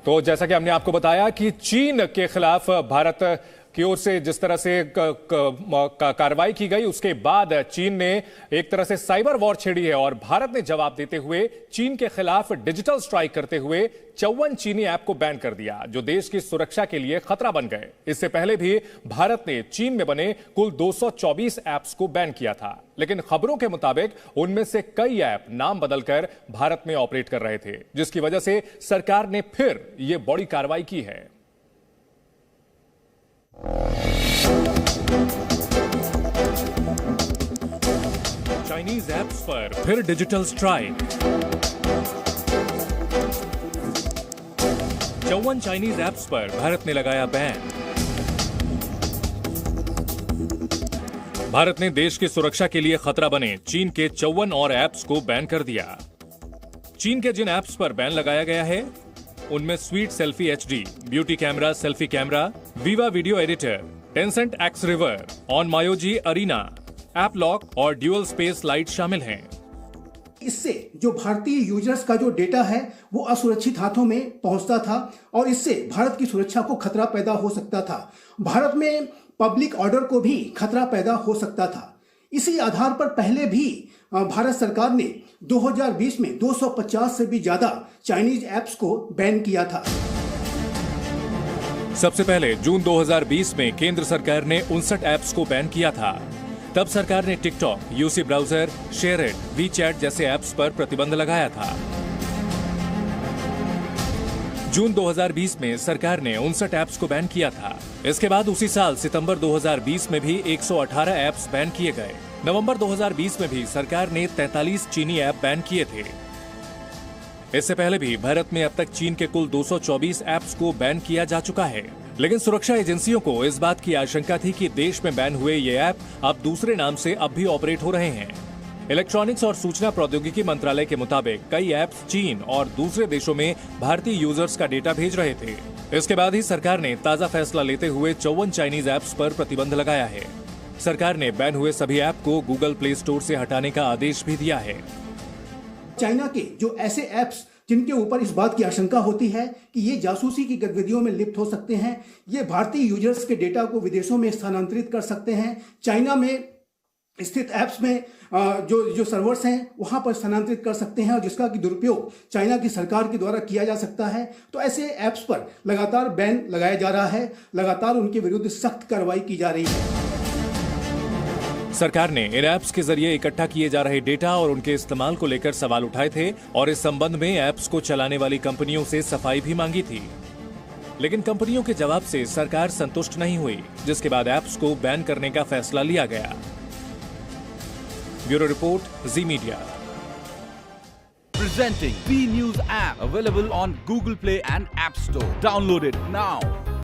तो जैसा कि हमने आपको बताया कि चीन के खिलाफ भारत की ओर से जिस तरह से कार्रवाई की गई, उसके बाद चीन ने एक तरह से साइबर वॉर छेड़ी है और भारत ने जवाब देते हुए चीन के खिलाफ डिजिटल स्ट्राइक करते हुए 54 चीनी ऐप को बैन कर दिया, जो देश की सुरक्षा के लिए खतरा बन गए। इससे पहले भी भारत ने चीन में बने कुल 224 ऐप्स को बैन किया था, लेकिन खबरों के मुताबिक उनमें से कई ऐप नाम बदलकर भारत में ऑपरेट कर रहे थे, जिसकी वजह से सरकार ने फिर यह बड़ी कार्रवाई की है। चाइनीज ऐप्स पर फिर डिजिटल स्ट्राइक। 54 चाइनीज ऐप्स पर भारत ने लगाया बैन। भारत ने देश की सुरक्षा के लिए खतरा बने चीन के 54 और ऐप्स को बैन कर दिया। चीन के जिन ऐप्स पर बैन लगाया गया है उनमें Sweet Selfie HD, Beauty Camera, Selfie Camera, Viva Video Editor, Tencent X River, Onmyoji Arena, App Lock और ड्यूअल स्पेस लाइट शामिल हैं। इससे जो भारतीय यूजर्स का जो डेटा है वो असुरक्षित हाथों में पहुंचता था और इससे भारत की सुरक्षा को खतरा पैदा हो सकता था। भारत में पब्लिक ऑर्डर को भी खतरा पैदा हो सकता था। इसी आधार पर पहले भी भारत सरकार ने 2020 में 250 से भी ज्यादा चाइनीज ऐप्स को बैन किया था। सबसे पहले जून 2020 में केंद्र सरकार ने 59 ऐप्स को बैन किया था। तब सरकार ने TikTok, UC browser, SHAREit, WeChat जैसे ऐप्स पर प्रतिबंध लगाया था। जून 2020 में सरकार ने 59 ऐप्स को बैन किया था। इसके बाद उसी साल सितंबर 2020 में भी 118 ऐप्स बैन किए गए। नवंबर 2020 में भी सरकार ने 43 चीनी ऐप बैन किए थे। इससे पहले भी भारत में अब तक चीन के कुल 224 ऐप्स को बैन किया जा चुका है, लेकिन सुरक्षा एजेंसियों को इस बात की आशंका थी कि देश में बैन हुए ये ऐप अब दूसरे नाम से अब भी ऑपरेट हो रहे हैं। इलेक्ट्रॉनिक्स और सूचना प्रौद्योगिकी मंत्रालय के मुताबिक कई ऐप्स चीन और दूसरे देशों में भारतीय यूजर्स का डेटा भेज रहे थे। इसके बाद ही सरकार ने ताजा फैसला लेते हुए 54 चाइनीज ऐप्स पर प्रतिबंध लगाया है। सरकार ने बैन हुए सभी ऐप को गूगल प्ले स्टोर से हटाने का आदेश भी दिया है। चाइना के जो ऐसे ऐप्स जिनके ऊपर इस बात की आशंका होती है कि ये जासूसी की गतिविधियों में लिप्त हो सकते हैं, ये भारतीय यूजर्स के डेटा को विदेशों में स्थानांतरित कर सकते हैं, चाइना में स्थित ऐप्स में जो सर्वर्स हैं वहां पर स्थानांतरित कर सकते हैं और जिसका कि दुरुपयोग चाइना की सरकार के द्वारा किया जा सकता है। तो ऐसे ऐप्स पर लगातार बैन लगाया जा रहा है, लगातार उनके विरुद्ध सख्त कार्रवाई की जा रही है। सरकार ने इन ऐप्स के जरिए इकट्ठा किए जा रहे डेटा और उनके इस्तेमाल को लेकर सवाल उठाए थे और इस संबंध में ऐप्स को चलाने वाली कंपनियों से सफाई भी मांगी थी, लेकिन कंपनियों के जवाब से सरकार संतुष्ट नहीं हुई, जिसके बाद ऐप्स को बैन करने का फैसला लिया गया। Bureau report, ji media. Presenting B News app, available on Google Play and App Store. Download it now.